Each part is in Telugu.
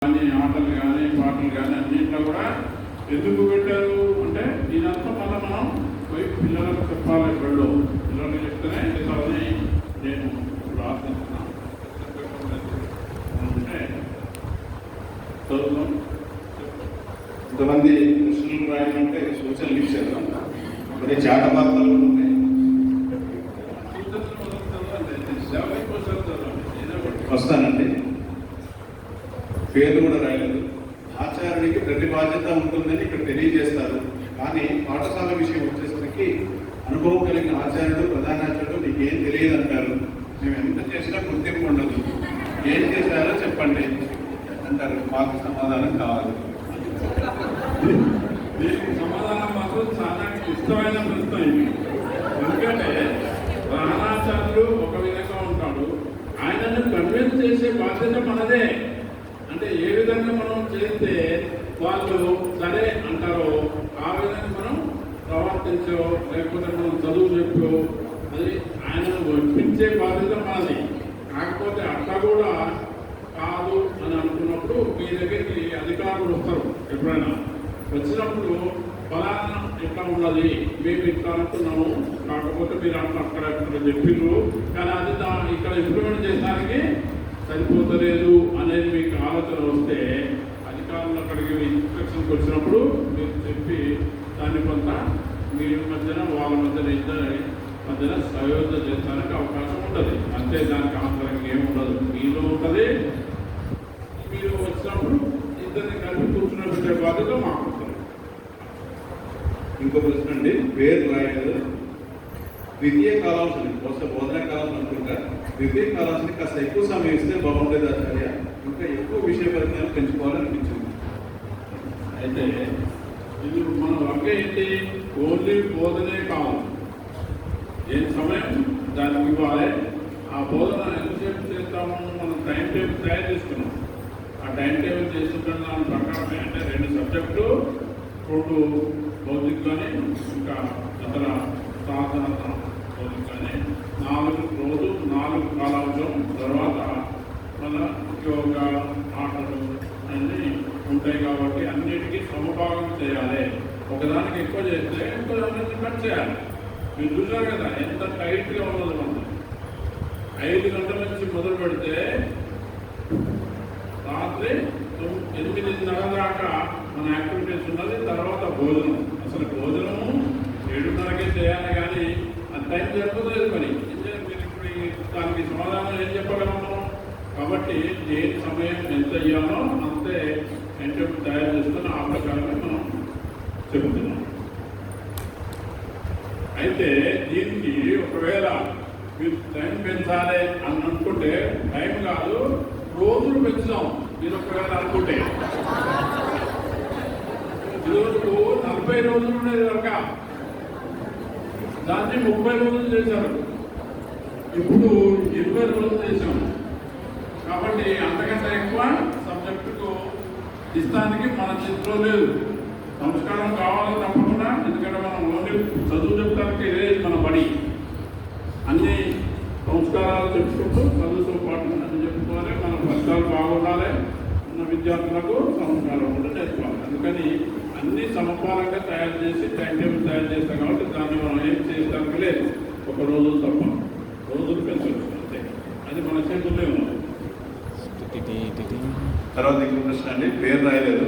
కానీ ఆటలు కానీ పాటలు కానీ అన్నింటిలో కూడా ఎందుకు పెట్టారు అంటే దీనంతా మళ్ళీ మనం పోయి పిల్లలకు చెప్పాలి. పిల్లలకు చెప్తేనే చదవని నేను ప్రార్థిస్తున్నాను. అంటే చదువుతాం. కొంతమంది ప్రశ్నలు రాయాలంటే సూచనలు ఇచ్చారు. కొన్ని చాటవార్తలు ఉన్నాయి. వస్తానండి. పేర్లు కూడా రాయలేదు. ఆచార్యుడికి ప్రతి బాధ్యత ఉంటుందని ఇక్కడ తెలియజేస్తారు. కానీ పాఠశాల విషయం వచ్చేసరికి అనుభవం కలిగిన ఆచార్యుడు ప్రధానాచార్యుడు నీకేం తెలియదు అంటారు. మేము ఎంత చేసినా గుర్తింపు ఉండదు. ఏం చేశారో చెప్పండి అంటారు. మాకు సమాధానం కావాలి. దీనికి సమాధానం మాత్రం చాలా ఇష్టమైన ప్రశ్న ఇది. ఎందుకంటే ప్రధానాచార్యుడు ఒక విధంగా ఉంటాడు. ఆయనను కన్విన్స్ చేసే బాధ్యత మనదే. అంటే ఏ విధంగా మనం చేస్తే వాళ్ళు సరే అంటారో ఆ విధంగా మనం ప్రవర్తించో లేకపోతే మనం చదువు చెప్పో అది ఆయనను ఒప్పించే బాధ్యత మనది. కాకపోతే అట్లా కూడా కాదు అని అనుకున్నప్పుడు మీ దగ్గరికి అధికారులు వస్తారు. ఎప్పుడైనా వచ్చినప్పుడు ఫలానా ఎట్లా ఉన్నది, మేము ఇట్లా అనుకున్నాము, కాకపోతే మీరు అట్లా అక్కడ చెప్పిండ్రు, కానీ అది ఇక్కడ ఇంప్లిమెంట్ చేయడానికి సరిపోతలేదు అనేది మీకు ఆలోచన వస్తే అధికారులు అక్కడికి ఇన్స్ట్రక్షన్కి వచ్చినప్పుడు మీరు చెప్పి దాన్ని కొంత మీ మధ్యన వాళ్ళ మధ్యన ఇద్దరి మధ్యన సయోజన చేస్తానికి అవకాశం ఉంటుంది. అంతే, దానికి అవసరం ఏముండదు. మీలో ఉంటుంది. మీరు వచ్చినప్పుడు ఇద్దరిని కలిపి కూర్చుని పెట్టే బాధ్యత మాకు ఉంటుంది. ఇంకో ప్రశ్న అండి. పేరు రాయలేదు. ద్వితీయ కాలాంశాన్ని బోధన కాలం అనుకుంటా. ద్వితీయ కాలాంశాన్ని కాస్త ఎక్కువ సమయం ఇస్తే బాగుండేది ఆచార్య. ఇంకా ఎక్కువ విషయ పరిజ్ఞానం పెంచుకోవాలనిపించింది. అయితే ఇది మన వర్గ ఏంటి? ఓన్లీ బోధనే కావాలి. ఏ సమయం దానికి ఇవ్వాలి. ఆ బోధన ఎంతసేపు చేస్తాము? మనం టైం టేబుల్ తయారు చేసుకున్నాం. ఆ టైం టేబుల్ చేసుకుంటున్న దాని ప్రకారమే అంటే 2 సబ్జెక్టులు, 2 భౌతికగానే, ఇంకా ఇతర సాధన భౌతికగానే 4 రోజు 4 కాలాంశం. తర్వాత మన ఉద్యోగ ఆటలు అన్నీ ఉంటాయి కాబట్టి అన్నిటికీ సమభాగం చేయాలి. ఒకదానికి ఎక్కువ చేస్తే ఇంకోదానికి కట్ చేయాలి. మీరు చూసారు కదా ఎంత టైట్గా ఉన్నది. మనం 5 గంటల నుంచి మొదలు పెడితే రాత్రి 8:30 దాకా మన యాక్టివిటీస్ ఉన్నది. తర్వాత భోజనం. అసలు భోజనము 7:30కే చేయాలి, కానీ అది టైం సరిపోతుంది పని. మీరు ఇప్పుడు దానికి సమాధానం ఏం చెప్పగలము? కాబట్టి ఏ సమయం ఎంత ఇవ్వాలో అంతే ఎంత తయారు చేసుకుని ఆ ప్రకారంగా మనం చెబుతున్నాం. అయితే దీనికి ఒకవేళ మీరు టైం పెంచాలి అని అనుకుంటే టైం కాదు, రోజులు పెంచుదాం. మీరు ఒకవేళ అనుకుంటే ఈరోజుకు 40 రోజులు ఉండేది కనుక దాన్ని 30 రోజులు చేశారు. ఇప్పుడు 20 రోజులు చేశాము. కాబట్టి అంతకంటే ఎక్కువ సబ్జెక్టుకు ఇస్తానికి మన చేతిలో లేదు. సంస్కారం కావాలి తప్పకుండా. ఎందుకంటే మనం ఓన్లీ చదువు చెప్తానికి ఇదే మన పని. అన్ని సంస్కారాలు చెప్పుకుంటూ చదువుతో పాటు అన్ని చెప్పుకోవాలి. మన ఫలితాలు బాగుండాలి. ఉన్న విద్యార్థులకు సంస్కారం కూడా నేర్చుకోవాలి. అందుకని అన్ని సమపాలంగా తయారు చేసి టైం టేబుల్ తయారు చేస్తాం. కాబట్టి దాన్ని మనం ఏం చేయడానికి లేదు. ఒక రోజు తప్ప రోజులు పెంచవచ్చు. అంతే, అది మన చేతుల్లో ఉన్నది. తర్వాత ఇంకో ప్రశ్న అండి. పేరు రాయలేదు.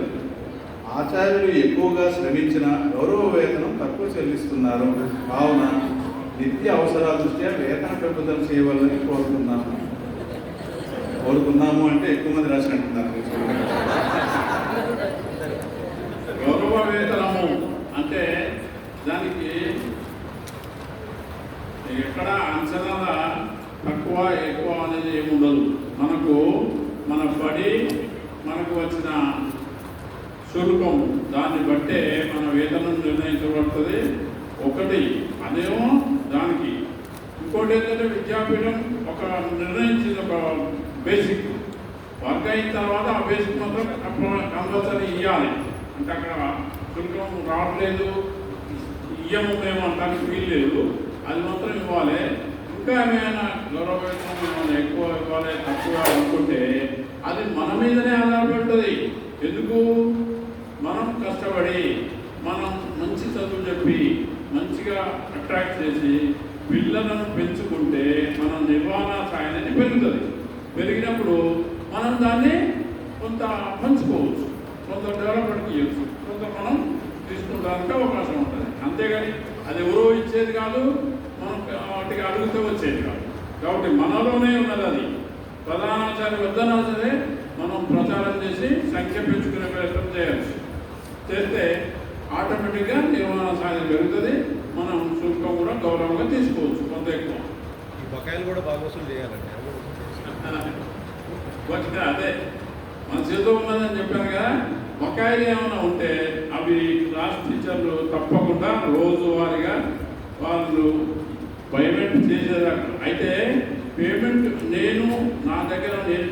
ఆచార్యులు ఎక్కువగా శ్రమించిన గౌరవ వేతనం తక్కువ చెల్లిస్తున్నారు. కావున నిత్య అవసరాల దృష్ట్యా వేతన పెంపుదల చేయవాలని కోరుకున్నాము అంటే ఎక్కువ మంది రాసినట్టున్నారు. గౌరవ వేతనము అంటే దానికి ఎక్కడ అంచనాల తక్కువ ఎక్కువ అనేది ఏముండదు. మనకు మన బడి మనకు వచ్చిన శుల్కం దాన్ని బట్టే మన వేతనం నిర్ణయించబడుతుంది. ఒకటి అదేమో దానికి. ఇంకోటి ఏంటంటే విద్యాపీఠం ఒక నిర్ణయించిన ఒక బేసిక్ వర్క్ అయిన తర్వాత ఆ బేసిక్ మాత్రం కంపల్సరీ ఇవ్వాలి. అంటే అక్కడ శుల్కం రావట్లేదు, ఇయ్యము మేము అంటానికి వీలు లేదు. అది మాత్రం ఇవ్వాలి. ఇంకా ఏమైనా గౌరవ వేతనం ఎక్కువ ఇవ్వాలి తక్కువ అనుకుంటే అది మన మీదనే ఆధారపడుతుంది. ఎందుకు? మనం కష్టపడి మనం మంచి చదువు చెప్పి మంచిగా అట్రాక్ట్ చేసి పిల్లలను పెంచుకుంటే మన నిర్వహణ స్థాయి అనేది పెరుగుతుంది. పెరిగినప్పుడు మనం దాన్ని కొంత పంచుకోవచ్చు, కొంత డెవలప్మెంట్ చేయవచ్చు, కొంత మనం తీసుకుంటానికి అవకాశం ఉంటుంది. అంతేగాని అది ఎవరో ఇచ్చేది కాదు, మనం వాటికి అడుగుతూ వచ్చేది కాదు. కాబట్టి మనలోనే ఉన్నది. అది ప్రధానాచార్య వద్దనా సరే మనం ప్రచారం చేసి సంఖ్య పెంచుకునే ప్రయత్నం చేయవచ్చు. చేస్తే ఆటోమేటిక్గా నిర్వహణ సాధన పెరుగుతుంది. మనం శుల్కం కూడా గౌరవంగా తీసుకోవచ్చు, కొంత ఎక్కువ. ఈ బకాయిలు కూడా బాగా వసూలు చేయాలండి. అదే మన చేతిలో ఉన్నదని చెప్పాను కదా. బకాయిలు ఏమైనా ఉంటే అవి క్లాస్ టీచర్లు తప్పకుండా రోజువారీగా వాళ్ళు పేమెంట్ చేసేదాకా. అయితే పేమెంట్ నేను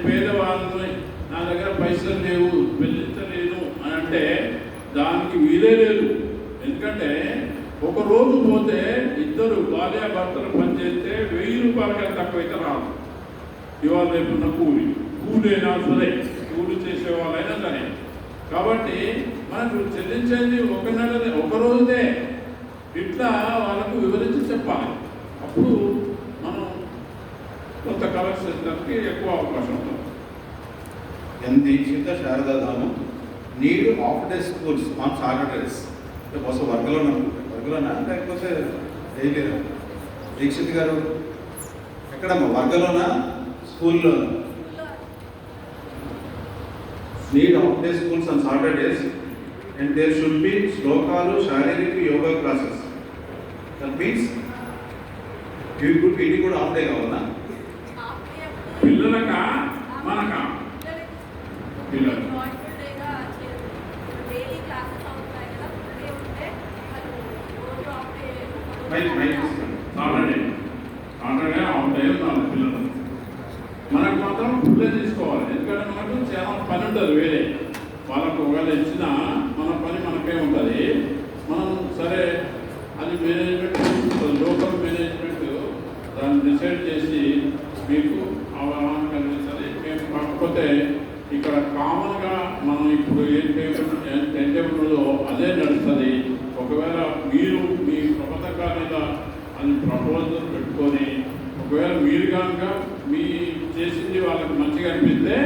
పేదవాళ్ళని నా దగ్గర పైసలు లేవు చెల్లించలేను అని అంటే దానికి వీలే లేదు. ఎందుకంటే ఒక రోజు పోతే ఇద్దరు భార్యాభర్తలు పనిచేస్తే 1000 రూపాయల కన్నా తక్కువైతే రాదు. ఇవాళ రేపున్న కూలైనా సరే, కూలి చేసే వాళ్ళైనా సరే. కాబట్టి మనకు చెల్లించేది ఒక రోజుదే. ఇట్లా వాళ్ళకు వివరించి చెప్పాలి. అప్పుడు మనం కొంత కలెక్షన్ చేయడానికి ఎక్కువ అవకాశం ఉంటుంది. ఎన్ Dikshita Sharadadhama need half day schools on Saturdays. బహుశా వర్గలోనా లేకపోతే డైలీ? దీక్షిత్ గారు ఎక్కడమ్మా? వర్గలోనా స్కూల్లో? Need half day schools on Saturdays and there should be శ్లోకాలు, శారీరక యోగా క్లాసెస్. దట్ మీన్స్ ఇది కూడా హాఫ్ డే కావాలా? పిల్లలకా మనకా? పిల్లలు ఆల్రెడీ అవుతాయి పిల్లలు. మనకు మాత్రం ఫుల్లే తీసుకోవాలి. ఎందుకంటే మనకు చాలా పని ఉంటుంది వేరే. వాళ్ళకు ఒకవేళ ఇచ్చిన మన పని మనకే ఉంటుంది. మనం సరే అది మేనేజ్మెంట్, లోకల్ మేనేజ్మెంట్ దాన్ని డిసైడ్ చేసి మీకు అవగాహన కలిగిస్తుంది. మేము కాకపోతే ఇక్కడ కామన్గా మనం ఇప్పుడు ఏం టైంటేబుల్లో అదే నడుస్తుంది. ఒకవేళ మీరు మీ ప్రబద్ధకాల మీద అది ప్రపోజల్ పెట్టుకొని ఒకవేళ మీరు కనుక మీ చేసింది వాళ్ళకి మంచిగా అనిపిస్తే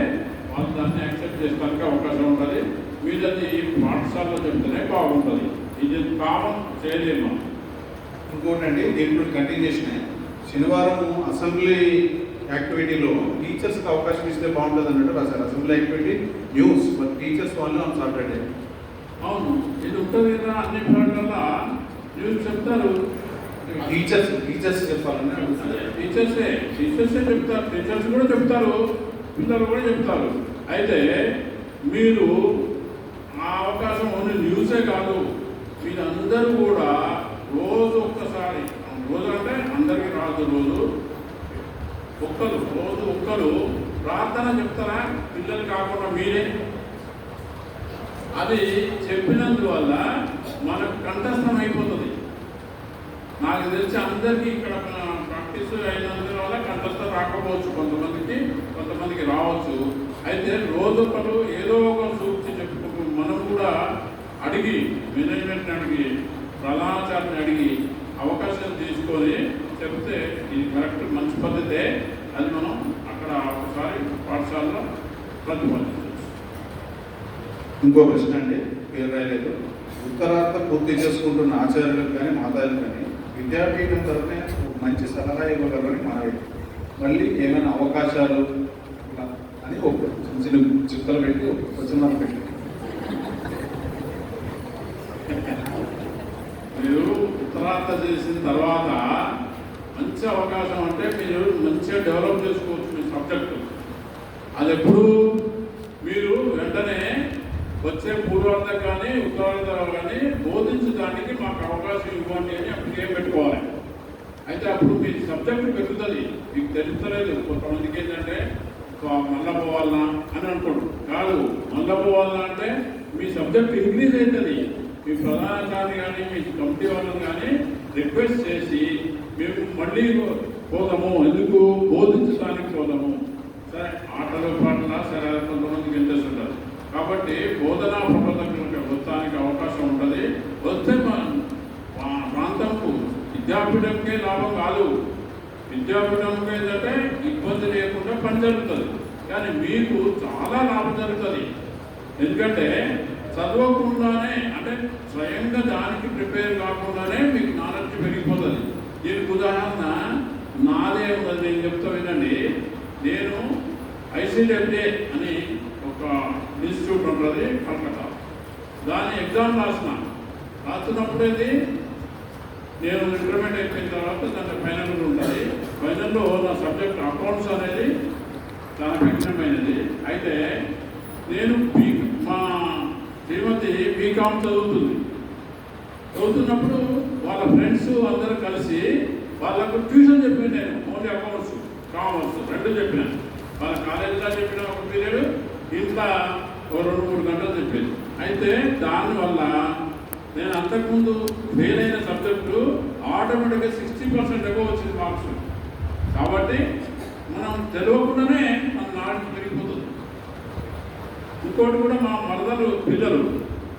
వాళ్ళు దాన్ని యాక్సెప్ట్ చేసుకోవడానికి అవకాశం ఉంటుంది. మీరు అది పాఠశాలలో చెప్తేనే బాగుంటుంది. ఇది కామన్ చేయలేము. ఇంకోటండి, దీంట్లో కంటిన్యూషన్ శనివారం అసెంబ్లీ యాక్టివిటీలో టీచర్స్కి అవకాశం ఇస్తే బాగుంటుంది అన్నట్టు రాశారు. Assembly activity news but teachers వాళ్ళు ఆన్ సాటర్డే. అవును, ఇది ఉంటుంది కదా. అన్ని పాటల న్యూస్ చెప్తారు. టీచర్స్ చెప్పాలని టీచర్సే చెప్తారు. టీచర్స్ కూడా చెప్తారు, పిల్లలు కూడా చెప్తారు. అయితే మీరు ఆ అవకాశం ఓన్లీ న్యూసే కాదు, మీరందరూ కూడా రోజు ఒక్కసారి, రోజు అంటే అందరికీ రాదు, రోజు ఒక్కరు ప్రార్థన చెప్తారా పిల్లలు కాకుండా మీరే. అది చెప్పినందువల్ల మనకు కంఠస్థం అయిపోతుంది. నాకు తెలిసి అందరికీ ఇక్కడ ప్రాక్టీస్ అయినందువల్ల కంఠస్థం రాకపోవచ్చు, కొంతమందికి రావచ్చు. అయితే రోజొకరు ఏదో ఒక సూక్తి చెప్పుకుంటూ మనం కూడా అడిగి మేనేజ్మెంట్ని అడిగి ప్రధానాచార్యని అడిగి అవకాశం తీసుకొని చెప్తే ఇది కరెక్ట్ మంచి పద్ధతే. అది మనం అక్కడ ఒకసారి పాఠశాలలో ప్రతిపాదించవచ్చు. ఇంకో ప్రశ్న అండి, పేరు రాయలేదు. ఉత్తరార్థం పూర్తి చేసుకుంటున్న ఆచార్యులకు కానీ మాతాలకు కానీ విద్యాపీఠం తరఫున మంచి సలహా ఇవ్వగలరని మనవి. మళ్ళీ ఏమైనా అవకాశాలు అని ఒక చిన్న చిక్కలు పెట్టి వచ్చిన పెట్టి మీరు ఉత్తరార్థ చేసిన తర్వాత మంచి అవకాశం అంటే మీరు మంచిగా డెవలప్ చేసుకోవచ్చు మీ సబ్జెక్టు. అది ఎప్పుడు మీరు వెంటనే వచ్చే పూర్వార్థం కానీ ఉత్తరార్థం కానీ బోధించడానికి మాకు అవకాశం ఇవ్వండి అని అప్పుడు పెట్టుకోవాలి. అయితే అప్పుడు మీ సబ్జెక్టు పెరుగుతుంది. మీకు తెలుస్తలేదు. కొంతమందికి ఏంటంటే మళ్ళా పోవాలన్నా అని అనుకోండి. కాదు, మళ్ళా పోవాలన్నా అంటే మీ సబ్జెక్ట్ ఇంక్రీజ్ అవుతుంది. మీ ప్రధానాచార్య కానీ మీ కమిటీ వాళ్ళని కానీ రిక్వెస్ట్ చేసి మేము మళ్ళీ పోదాము, ఎందుకు బోధించడానికి పోదాము, సరే ఆటలు పాటల సరే కొంతమందికి ఇంట్రెస్ట్ ఉంటుంది కాబట్టి బోధనా ప్రబోధకులకు వస్తానికి అవకాశం ఉంటుంది. వస్తే మా ప్రాంతంకు విద్యాపీఠంకే లాభం కాదు, విద్యాపీఠంకి ఏంటంటే ఇబ్బంది లేకుండా పని జరుగుతుంది, కానీ మీకు చాలా లాభం జరుగుతుంది. ఎందుకంటే చదవకుండానే అంటే స్వయంగా దానికి ప్రిపేర్ కాకుండానే మీకు నాలెడ్జ్ పెరిగిపోతుంది. దీనికి ఉదాహరణ నాదే ఉన్నది, నేను చెప్తా వినండి. నేను ICDFA అని ఒక ఇన్స్టిట్యూట్ ఉంటుంది కలకత్తా, దాని ఎగ్జామ్ రాస్తున్నప్పుడు నేను ఇంటర్మీడియట్ అయిపోయిన తర్వాత దాంట్లో ఫైనల్ ఉంటుంది. ఫైనల్లో నా సబ్జెక్ట్ అకౌంట్స్ అనేది చాలా కఠినమైనది. అయితే నేను మా శ్రీమతి బీకామ్ చదువుతున్నప్పుడు వాళ్ళ ఫ్రెండ్స్ అందరూ కలిసి వాళ్ళకు ట్యూషన్ చెప్పాను. నేను ఓన్లీ అకౌంట్స్ కామర్స్ రెండు చెప్పినాను. వాళ్ళ కాలేజీలో చెప్పిన ఒక పీరియడ్, ఇంట్లో 2-3 గంటలు చెప్పేది. అయితే దానివల్ల నేను అంతకుముందు ఫెయిల్ అయిన సబ్జెక్టు ఆటోమేటిక్గా 60% ఎక్కువ వచ్చింది మార్క్స్. కాబట్టి మనం తెలియకుండానే మన నాలెడ్జ్ పెరిగిపోతుంది. ఇంకోటి కూడా మా మరదలు పిల్లలు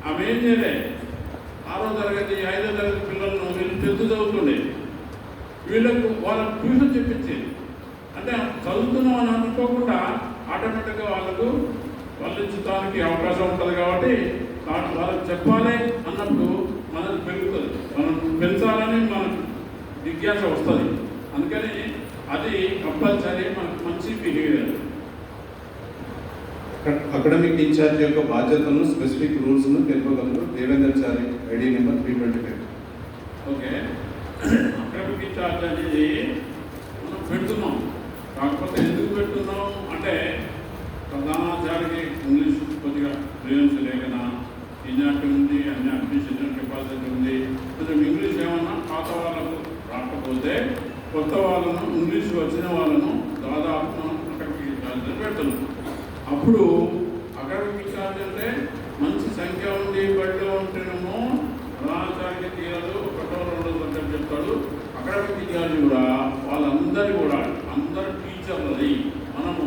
ఆమె ఏం చేయలే, 6వ తరగతి 5వ తరగతి పిల్లలను వీళ్ళు 10th చదువుతుండే, వీళ్ళకు వాళ్ళకు ట్యూషన్ చెప్పించేది. అంటే చదువుతున్నాం అని అనుకోకుండా ఆటోమేటిక్గా వాళ్ళకు వల్లించడానికి అవకాశం ఉంటుంది. కాబట్టి వాళ్ళకి చెప్పాలి అన్నప్పుడు మనకు పెరుగుతుంది, మనం పెంచాలని మనకు జిజ్ఞాస వస్తుంది. అందుకని అది కంపల్సరీ మనకు మంచి బిహేవియర్. అకాడమిక్ ఇన్ఛార్జ్ యొక్క బాధ్యతలను స్పెసిఫిక్ రూల్స్ను తెలుపగలరు Devender Chari, ID number 325. Okay, academic in charge అనేది మనం పెడుతున్నాం. కాకపోతే ఎందుకు పెడుతున్నాం అంటే ప్రధానాచార్యకి ఇంగ్లీష్ కొద్దిగా ఫ్లూయెన్సీ లేకనా, సీనియారిటీ ఉంది, అన్ని అడ్మినిస్ట్రేషన్ కెపాసిటీ ఉంది. కొంచెం ఇంగ్లీష్ ఏమన్నా పాత వాళ్ళకు రాకపోతే కొత్త వాళ్ళను, ఇంగ్లీష్ వచ్చిన వాళ్ళను దాదాపు మనం అకాడమిక్ ఇన్ఛార్జ్ పెడుతున్నాం. అప్పుడు అకాడమిక్ ఇన్ఛార్జ్ అంటే మంచి సంఖ్య ఉంది, బడిలో ఉంటేనేమో ప్రధానాచార్యకి తీరదు, 1-2 సబ్జెక్ట్ చెప్తాడు. అకాడమిక్ ఇన్ఛార్జ్ కూడా వాళ్ళందరి కూడా అందరు టీచర్లది మనము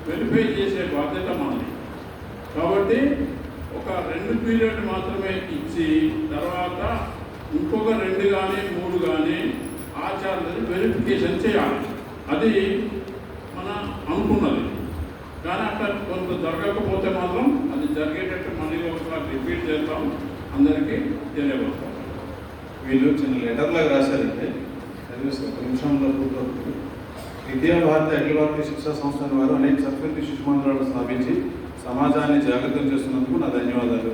వెరిఫై చేసే బాధ్యత మనది. కాబట్టి ఒక 2 పీరియడ్ మాత్రమే ఇచ్చి తర్వాత ఇంకొక 2 కానీ 3 కానీ ఆచార్యులని వెరిఫికేషన్ చేయాలి. అది మన అనుకున్నది. కానీ అట్లా కొంత జరగకపోతే మాత్రం అది జరిగేటట్టు మళ్ళీ ఒకసారి రిపీట్ చేస్తాం, అందరికీ తెలియబడతాం. వీళ్ళు చిన్న లెటర్ లాగా రాశారంటే ఒక నిమిషంలో పూర్తవుతుంది. విద్యాభారతి అఖిల భారతీయ శిక్షా సంస్థల వారు అనేక సత్కృతి శిశు మందిరాలను స్థాపించి సమాజాన్ని జాగృతం చేస్తున్నందుకు నా ధన్యవాదాలు.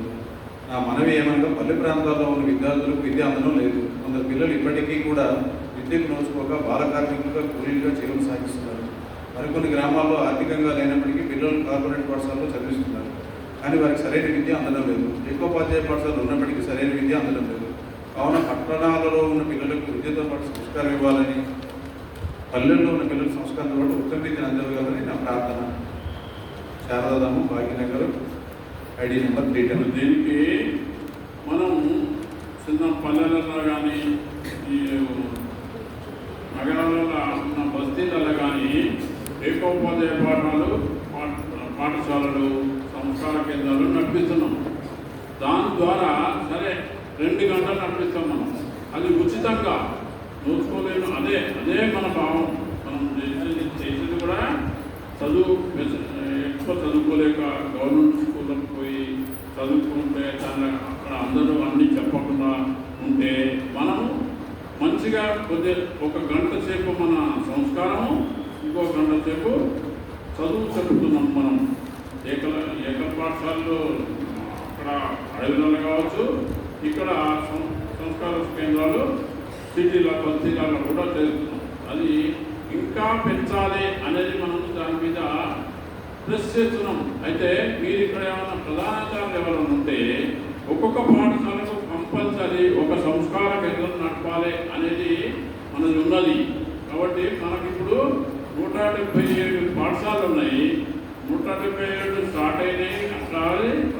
నా మనవి ఏమనగా పల్లె ప్రాంతాల్లో ఉన్న విద్యార్థులకు విద్య అందడం లేదు. కొందరు పిల్లలు ఇప్పటికీ కూడా విద్యకు నోచుకోక బాల కార్మికులుగా కూలీలుగా జీవనం సాగిస్తున్నారు. మరికొన్ని గ్రామాల్లో ఆర్థికంగా లేనప్పటికీ పిల్లలు కార్పొరేట్ పాఠశాలలో చదివిస్తున్నారు, కానీ వారికి సరైన విద్య అందడం లేదు. ఏకోపాధ్యాయ పాఠశాలలు ఉన్నప్పటికీ సరైన విద్య అందడం లేదు. కావున పట్టణాలలో ఉన్న పిల్లలకు విద్యతో పాటు సంస్కారం ఇవ్వాలని, పల్లెల్లో ఉన్న పిల్లలకు సంస్కారంతో పాటు ఉత్తమ విద్యను అందగలని నా ప్రార్థన. శారదాము, భాగ్యనగర్, ఐడి నెంబర్ 310. దీనికి మనం చిన్న పల్లెలలో కానీ ఈ నగరాలలో ఉన్న బస్తీలలో కానీ ఏకోపాధ్యాయ పాఠశాలలు, సంస్కార కేంద్రాలు నడిపిస్తున్నాం. దాని ద్వారా సరే 2 గంటలు నడిపిస్తాం మనం, అది ఉచితంగా నోచుకోలేను. అదే మన భావం. మనం చేసేది కూడా ఎక్కువ చదువుకోలేక గవర్నమెంట్ స్కూళ్ళకు పోయి చదువుకుంటే అక్కడ అందరూ అన్నీ చెప్పకుండా ఉంటే మనము మంచిగా కొద్దిగా 1 గంట సేపు మన సంస్కారము, ఇంకో గంట సేపు చదువు చెప్తున్నాం. మనం ఏకల పాఠశాలలో అక్కడ అడవులలో కావచ్చు, ఇక్కడ సంస్కార కేంద్రాలు సిటీల బస్తీలలో కూడా జరుగుతున్నాం. అది ఇంకా పెంచాలి అనేది మనం దాని మీద ప్రెస్ చేస్తున్నాం. అయితే మీరు ఇక్కడ ఏమైనా ప్రధానాచార్యులు ఎవరైనా ఉంటే ఒక్కొక్క పాఠశాలకు కంపల్సరీ ఒక సంస్కార కేంద్రం నడపాలి అనేది మనది ఉన్నది. కాబట్టి మనకిప్పుడు 177 పాఠశాలలు ఉన్నాయి. 177 స్టార్ట్ అయినాయి, అట్లా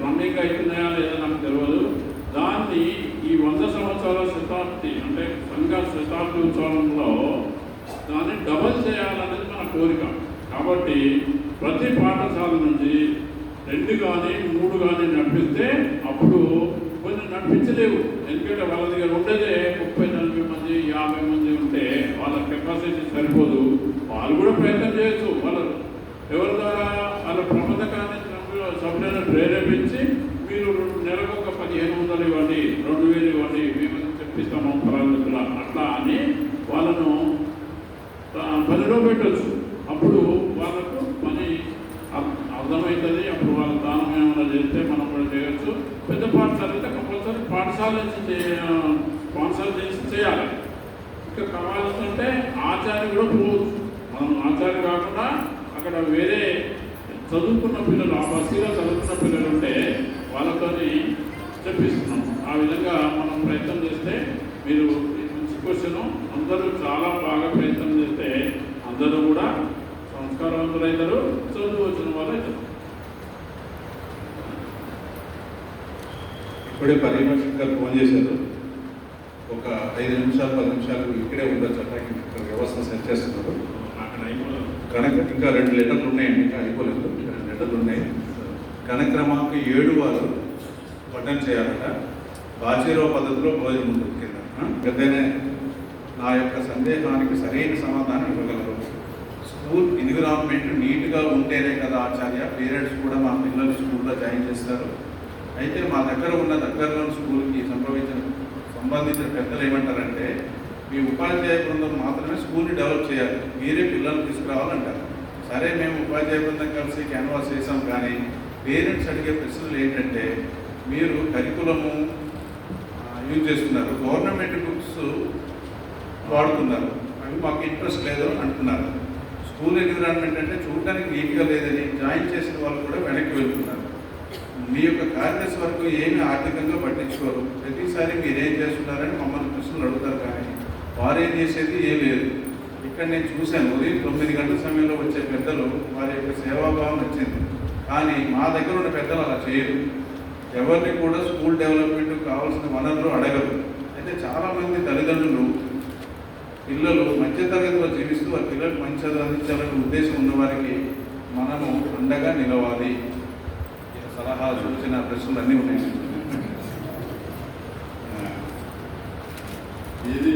రన్నింగ్ అవుతున్నాయా లేదా నాకు తెలియదు. దాన్ని ఈ 100 సంవత్సరాల శతాబ్ది అంటే సంఘ శతాబ్ది ఉత్సవంలో దాన్ని డబల్ చేయాలనేది మన కోరిక. కాబట్టి ప్రతి పాఠశాల నుంచి 2 కానీ 3 కానీ నడిపిస్తే అప్పుడు కొన్ని నడిపించలేవు. ఎందుకంటే వాళ్ళ దగ్గర ఉండేదే 30-40 మంది 50 మంది ఉంటే వాళ్ళ కెపాసిటీ సరిపోదు. వాళ్ళు కూడా ప్రయత్నం చేయొచ్చు. వాళ్ళు ఎవరి ద్వారా వాళ్ళ ప్రబంధకాన్ని సభ్యులను ప్రేరేపించి మీరు నెలకు ఒక 1500 ఇవ్వండి, 2000 ఇవ్వండి, మేము తెప్పిస్తాము పరాజుల అట్లా అని వాళ్ళను పనిలో పెట్టచ్చు. అప్పుడు వాళ్ళకు పని అర్థమవుతుంది. అప్పుడు వాళ్ళ దానం ఏమైనా చేస్తే మనం కూడా చేయొచ్చు. పెద్ద పాఠశాల అయితే కంపల్సరీ పాఠశాల నుంచి స్పాన్సర్ చేసి చేయాలి. ఇంకా కావాల్సింటే ఆచార్య కూడా పోవచ్చు. మనం ఆచార్య కాకుండా అక్కడ వేరే చదువుకున్న పిల్లలు, ఆ బస్తీలో చదువుకున్న పిల్లలు ఉంటే వాళ్ళతో చెప్పిస్తున్నాం. ఆ విధంగా మనం ప్రయత్నం చేస్తే మీరు మంచి క్వశ్చన్, అందరూ చాలా బాగా ప్రయత్నం చేస్తే అందరూ కూడా సంస్కారవంతులైతారు, చదువు వచ్చిన వాళ్ళు అవుతారు. ఇప్పుడే పర్యవేక్షకులు గారు ఫోన్ చేశారు. ఒక 5 నిమిషాలు 10 నిమిషాలు ఇక్కడే ఉండొచ్చు. అట్లా వ్యవస్థ సెట్ చేస్తున్నారు. అక్కడ అయిపోలేదు కనుక ఇంకా 2 లెటర్లు ఉన్నాయండి, ఇంకా అయిపోలేదు. 2 లెటర్లు ఉన్నాయి. కనక్రమాంక 7 వారు పఠనం చేయాలట. బాచీరో పద్ధతిలో భోజనం ఉంటుంది కింద. పెద్దనే నా యొక్క సందేహానికి సరైన సమాధానం ఇవ్వగలరు. స్కూల్ ఎన్విరాన్మెంట్ నీట్గా ఉంటేనే కదా ఆచార్య పేరెంట్స్ కూడా మా పిల్లలు స్కూల్లో జాయిన్ చేస్తారు. అయితే మా దగ్గరలోని స్కూల్కి సంబంధించిన పెద్దలు ఏమంటారంటే మీ ఉపాధ్యాయ బృందం మాత్రమే స్కూల్ని డెవలప్ చేయాలి, మీరే పిల్లలు తీసుకురావాలంటారు. సరే, మేము ఉపాధ్యాయ బృందం కలిసి క్యాన్వాస్ చేసాం, కానీ పేరెంట్స్ అడిగే ప్రశ్నలు ఏంటంటే మీరు కరికులము యూజ్ చేస్తున్నారు, గవర్నమెంట్ బుక్స్ వాడుతున్నారు, అవి మాకు ఇంట్రెస్ట్ లేదు అంటున్నారు. స్కూల్ ఎన్విరాన్మెంట్ అంటే చూడడానికి నీట్గా లేదని జాయిన్ చేసిన వాళ్ళు కూడా వెనక్కి వెళ్తున్నారు. మీ యొక్క కార్యదర్శి వరకు ఏమి ఆర్థికంగా పట్టించుకోరు. ప్రతిసారి మీరేం చేస్తున్నారని మమ్మల్ని ప్రశ్నలు అడుగుతారు, కానీ వారేం చేసేది ఏం లేదు. ఇక్కడ నేను చూశాను, ఉదయం 9 గంటల సమయంలో వచ్చే పెద్దలు వారి యొక్క సేవాభావం నచ్చింది. కానీ మా దగ్గర ఉన్న పెద్దలు అలా చేయరు. ఎవరిని కూడా స్కూల్ డెవలప్మెంట్ కావాల్సిన వనరులు అడగరు. అయితే చాలామంది తల్లిదండ్రులు పిల్లలు మధ్యతరగతిలో జీవిస్తూ వారి పిల్లలకు మంచి చదువు అందించాలనే ఉద్దేశం ఉన్నవారికి మనము అండగా నిలవాలి. సలహా సూచన ప్రశ్నలు అన్నీ ఉన్నాయి. ఇది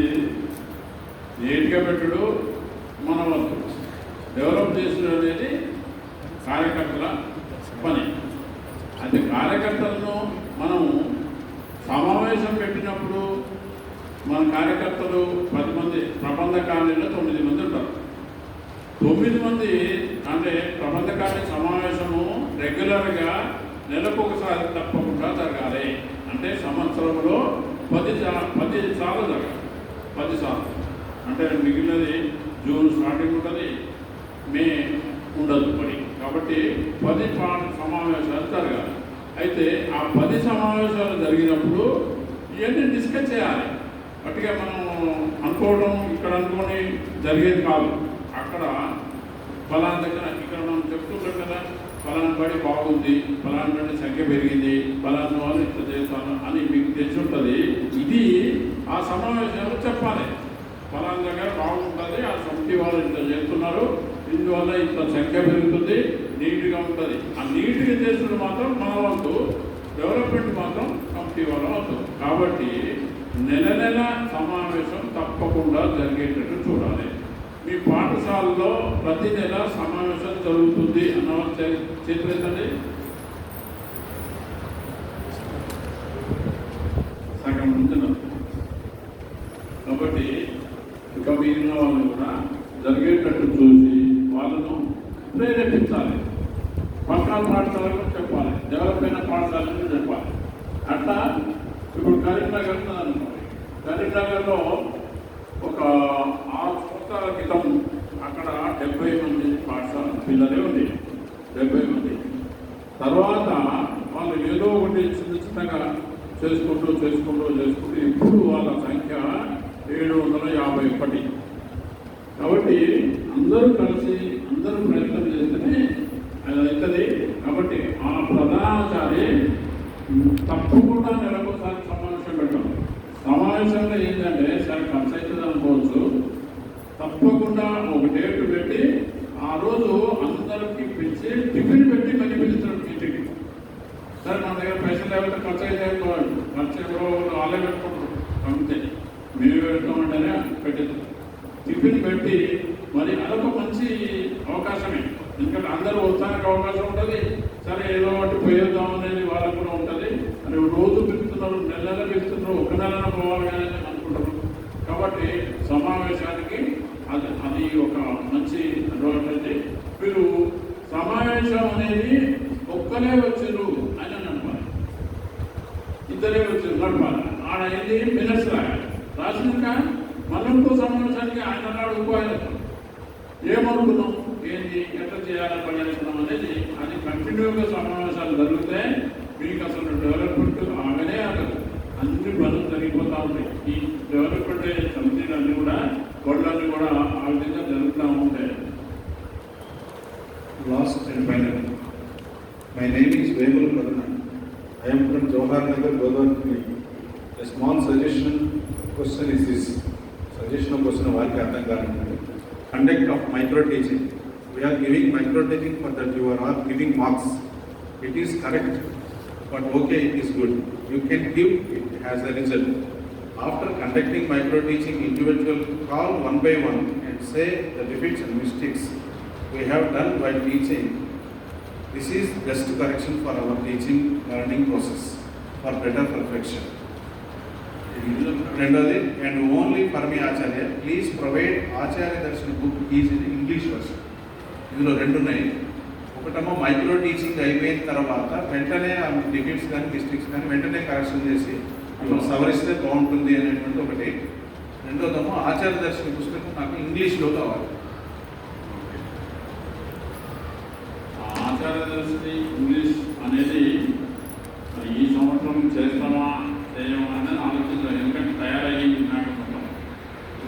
నీట్గా పెట్టుడు మన వంతు, డెవలప్ చేసుడు అనేది కార్యకర్తల పని. అది కార్యకర్తలను మనము సమావేశం పెట్టినప్పుడు మన కార్యకర్తలు 10 మంది, ప్రబంధ కాలనీలో 9 మంది ఉంటారు. 9 మంది అంటే ప్రబంధ కాలనీ సమావేశము రెగ్యులర్గా నెలకొకసారి తప్పకుండా జరగాలి. అంటే సంవత్సరంలో 10 సార్లు జరగాలి. 10 సార్లు అంటే మిగిలినది జూన్ స్టార్టింగ్ ఉంటుంది, మే ఉండదు పని. కాబట్టి 10 సమావేశాలు జరగాలి. అయితే ఆ 10 సమావేశాలు జరిగినప్పుడు ఇవన్నీ డిస్కస్ చేయాలి. అట్టుగా మనం అనుకోవడం ఇక్కడ అనుకొని జరిగేది కాదు. అక్కడ ఫలానా దగ్గర ఇక్కడ మనం చెప్తుంటాం కదా, ఫలానా బడి బాగుంది, ఫలానా బడి సంఖ్య పెరిగింది, ఫలానా వాళ్ళు ఇట్లా చేస్తాను అని మీకు తెలిసి ఉంటుంది. ఇది ఆ సమావేశంలో చెప్పాలి. ఫలానా దగ్గర బాగుంటుంది, ఆ సమితి వాళ్ళు ఇట్లా చేస్తున్నారు, ఇందువల్ల ఇంత సంఖ్య పెరుగుతుంది, నీట్గా ఉంటుంది. ఆ నీట్గా చేస్తున్న మాత్రం మన వంతు, డెవలప్మెంట్ మాత్రం కమిటీ వాళ్ళ వంతు. కాబట్టి నెల సమావేశం తప్పకుండా జరిగేటట్టు చూడాలి. మీ పాఠశాలలో ప్రతి నెల సమావేశం జరుగుతుంది అన్న చేతులేదండి. సగం ఉంటున్నారు. కాబట్టి ఇక మిగిలిన వాళ్ళు కూడా జరిగేటట్టు చూసి వాళ్ళను ప్రేరేపించాలి. పక్కన పాఠశాలకు చెప్పాలి, డెవలప్ అయిన పాఠశాలకు చెప్పాలి. అట్లా ఇప్పుడు కరీంనగర్ ఉన్నదనుకోండి, కరీంనగర్లో ఒక 6 సంవత్సరాల క్రితం అక్కడ 70 మంది పాఠశాల పిల్లలే ఉంది. 70 మంది. తర్వాత వాళ్ళు ఏదో ఒకటి చిన్నగా చేసుకుంటూ ఇప్పుడు వాళ్ళ సంఖ్య 751. కాబట్టి అందరూ కలిసి అందరూ ప్రయత్నం చేస్తేనే అది అవుతుంది. కాబట్టి ఆ ప్రధానాచారి తప్పకుండా నెలకోసారి సమావేశం పెట్టాం. సమావేశంలో ఏంటంటే సరే ఖర్చు అవుతుంది అనుకోవచ్చు, తప్పకుండా ఒక డేట్ పెట్టి ఆ రోజు అందరికీ పిలిచి టిఫిన్ పెట్టి మళ్ళీ పిలుస్తాడు మీటింగ్. సరే మన దగ్గర పైసలు లేకపోతే ఖర్చు అయితే ఖర్చు ఎవరో వాళ్ళే పెట్టుకుంటారు, అంతే మేము పెడతామంటేనే పెట్టేది. టిఫిన్ పెట్టి మరి అదొక మంచి అవకాశమే, ఎందుకంటే అందరూ వస్తానికి అవకాశం ఉంటుంది. సరే ఏదో ఒకటి పోయేద్దాం అనేది వాళ్ళకు కూడా ఉంటుంది. అని రోజు పిలుస్తున్నారు, నెల నెల పిలుస్తున్నారు, ఒక నెలన పోవాలి కానీ అనుకుంటారు. కాబట్టి సమావేశానికి అది ఒక మంచి అడ్వాంటేజ్. మీరు సమావేశం అనేది ఒక్కలే వచ్చారు అని నడపాలి, ఇద్దరే వచ్చారు నడపాలి. ఆడ ఏంటి మినిట్స్ రాసినాక మళ్ళీ ఇంకో సమావేశానికి ఆయన నాడు ఇంకో ఆయన ఏమనుకున్నాం, ఏంటి ఎట్లా చేయాలని పనిచేస్తున్నాం అనేది అది కంటిన్యూగా సమావేశాలు జరిగితే మీకు అసలు డెవలప్మెంట్ ఆగనే ఆగదు, అన్ని పనులు జరిగిపోతూ ఉంటాయి. ఈ డెవలప్మెంట్ సమితిలన్నీ కూడా గొడవలన్నీ కూడా ఆ విధంగా జరుగుతూ ఉంటాయి. Last and final. My name is Vemul Pradhan. I am from Jawahar Nagar, Godavari. A small suggestion question is this. Suggestion question వారికి అర్థం కాదు. Conduct of micro teaching. We are giving micro teaching for that you are all giving marks. It is correct, but okay, it is good. You can give it as a result. After conducting micro teaching, individual call one by one and say the defects and mistakes we have done while teaching. This is best correction for our teaching learning process for better perfection. రెండోది, and only for me Acharya, please provide Acharya Darshan book is in English version. ఇందులో రెండు ఉన్నాయి. ఒకటేమో మైక్రో టీచింగ్ అయిపోయిన తర్వాత వెంటనే ఆ డిఫెక్ట్స్ కానీ మిస్టేక్స్ కానీ వెంటనే కరెక్షన్ చేసి సవరిస్తే బాగుంటుంది అనేటువంటి ఒకటి. రెండోదేమో ఆచార్య దర్శన పుస్తకం నాకు ఇంగ్లీష్లో కావాలి. ఆచార్యదర్శి ఇంగ్లీష్ అనేది ఈ సంవత్సరం చేస్తామా చేయమా అనేది ఆలోచించాలి. ఎందుకంటే తయారయ్యి నాటుకుంటాం,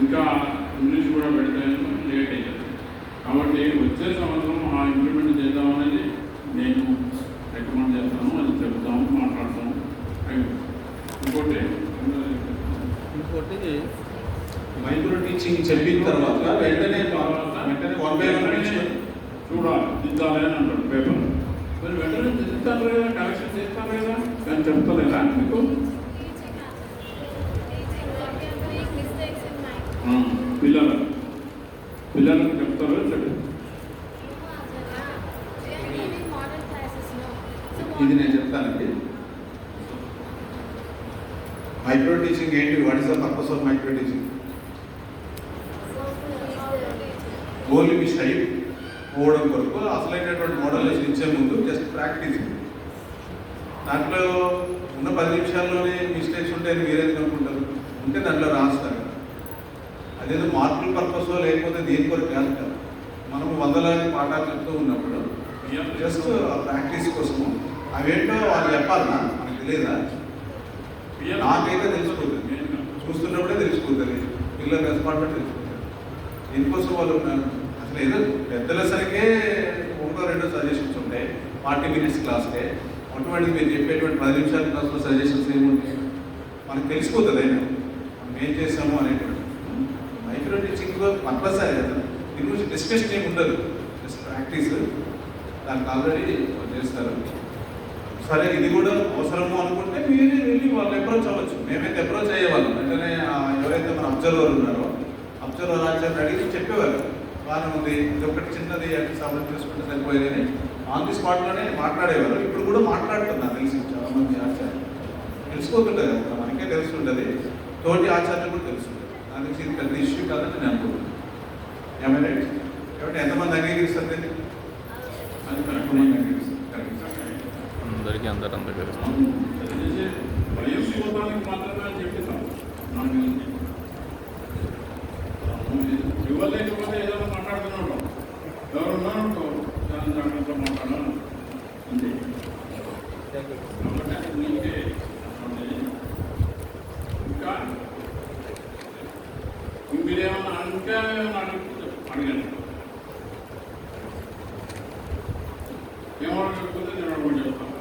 ఇంకా ఇంగ్లీష్ కూడా పెడితే లేట్ అయ్యారు. కాబట్టి వచ్చే సంవత్సరం ఆ ఇంప్లిమెంట్ చేద్దామనేది నేను రికమెండ్ చేస్తాను, అది చెప్తాము, మాట్లాడతాము. ఇంకోటి మైక్రో టీచింగ్ చెప్పిన తర్వాత వెంటనే చూడాలి, దిద్దాలి అని అంటాడు పేపర్. మరి వెంటనే దిద్దుతారు కదా, కరెక్షన్ చేస్తారు కదా, కానీ చెప్తలేదా మీకు? పిల్లలకు చెప్తారో చెప్పు. ఇది నేను చెప్తానండి. మైక్రో టీచింగ్ ఏంటి? What is the purpose of micro teaching? Only me style పోవడం కొరకు అసలైనటువంటి మోడల్ ఇచ్చే ముందు జస్ట్ ప్రాక్టీస్. దాంట్లో ఉన్న 10 నిమిషాల్లోనే మిస్టేక్స్ ఉంటాయని మీరేది అనుకుంటారు, ఉంటే దాంట్లో రాస్తారు. అదేదో మార్కుల పర్పస్ లేకపోతే దేని కొరకు కాదు కదా. మనం వందలాది పాఠాలు చెప్తూ ఉన్నప్పుడు జస్ట్ ప్రాక్టీస్ కోసము అవేంటో వాళ్ళు చెప్పాలన్నా మనకు తెలియదా? నాకైతే తెలిసిపోతుంది, చూస్తున్నప్పుడే తెలిసిపోతుంది, పిల్లల రెస్పాండ్ తెలిసిపోతుంది. దీనికోసం వాళ్ళు అసలు ఏదో పెద్ద లెసన్కే 1-2 సజెషన్స్ ఉంటాయి 40 minutes క్లాస్కే. అటువంటి మీరు చెప్పేటువంటి 10 నిమిషాల క్లాస్లో సజెషన్స్ ఏముంటాయి మనకు తెలిసిపోతుంది. అయినా మనం ఏం చేసాము అనేటువంటి మైక్రో టీచింగ్లో పర్పస్ అది కదా. దీని గురించి డిస్కషన్ ఏమి ఉండదు, జస్ట్ ప్రాక్టీస్. దానికి ఆల్రెడీ చేస్తారు. సరే ఇది కూడా అవసరము అనుకుంటే మీరే వెళ్ళి వాళ్ళు అప్రోచ్ అవ్వచ్చు. మేమైతే అప్రోచ్ అయ్యేవాళ్ళం. వెంటనే ఎవరైతే మన అబ్జర్వర్ ఉన్నారో అబ్జర్వర్ ఆచార్య అడిగి చెప్పేవారు, బాగానే ఉంది, ఇది ఒకటి చిన్నది అంటే సబ్మిట్ చేసుకుంటే సరిపోయేదని ఆన్ ది స్పాట్లోనే మాట్లాడేవారు. ఇప్పుడు కూడా మాట్లాడుతున్నారు తెలిసి చాలా మంది ఆచార్యులు. తెలిసిపోతుంటుంది కదా, మనకే తెలుస్తుంటుంది, తోటి ఆచార్యులు కూడా తెలుస్తుంది. అందుకే ఇది పెద్ద ఇష్యూ కాదని నేను అనుకుంటున్నాను. ఏమైనా కాబట్టి ఎంతమంది అంగీకరిస్తారు దీన్ని? అది కరెక్ట్ మంది అంగీకరిస్తారు. అందరికీ అందరూ వయోశివతానికి మాత్రమే చెప్తాం. ఇవ్వలేకపోతే ఏదైనా మాట్లాడుతున్నాడు, ఎవరున్నారో దాని జాగ్రత్తగా మాట్లాడాలి అంతే. కాబట్టి నీకే ఇంకా మీరేమన్నా ఇంకా అడిగాను, ఏమడకపోతే నేను అడగని చెప్తాను.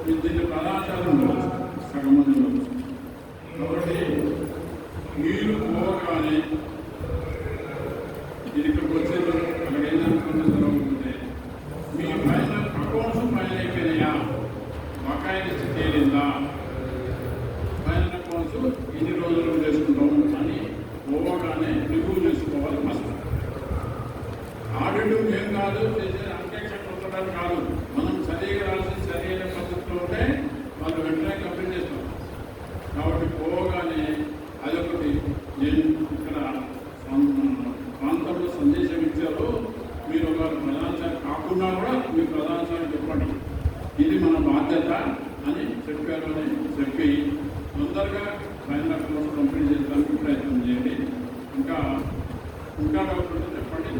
దీన్ని ప్రధానాచారం ఉండవచ్చు, సగం మంది ఉండవచ్చు. కాబట్టి మీరు పోగానే ఇక్కడికి వచ్చేది అక్కడ ఏం జరుగుతుందో బకాయి లిస్ట్ తేలిందా, ఫైనల్ అకౌంట్స్ ఎన్ని రోజులు చేసుకుంటాం అని పోగానే రివ్యూ చేసుకోవాలి. ఫస్ట్ ఆడిట్ ఏం కాదు, చేసే అంకెక్షణ ఉండడం కాదు, మనం సరిగా రాసి సరైన పద్ధతిలో ఉంటే వాళ్ళు వెంటనే కంప్లీట్ చేస్తాం. కాబట్టి పోగానే అదొకటి. నేను ఇక్కడ ప్రాంతంలో సందేశం ఇచ్చారు, మీరు ఒక ప్రధానశాఖ కాకుండా కూడా మీ ప్రధానశాఖ చెప్పండి, ఇది మన బాధ్యత అని చెప్పారు అని చెప్పి తొందరగా ఫైనల్ అకౌంట్స్ కంప్లీట్ చేయడానికి ప్రయత్నం చేయండి. ఇంకా డౌట్ ఉంటే చెప్పండి.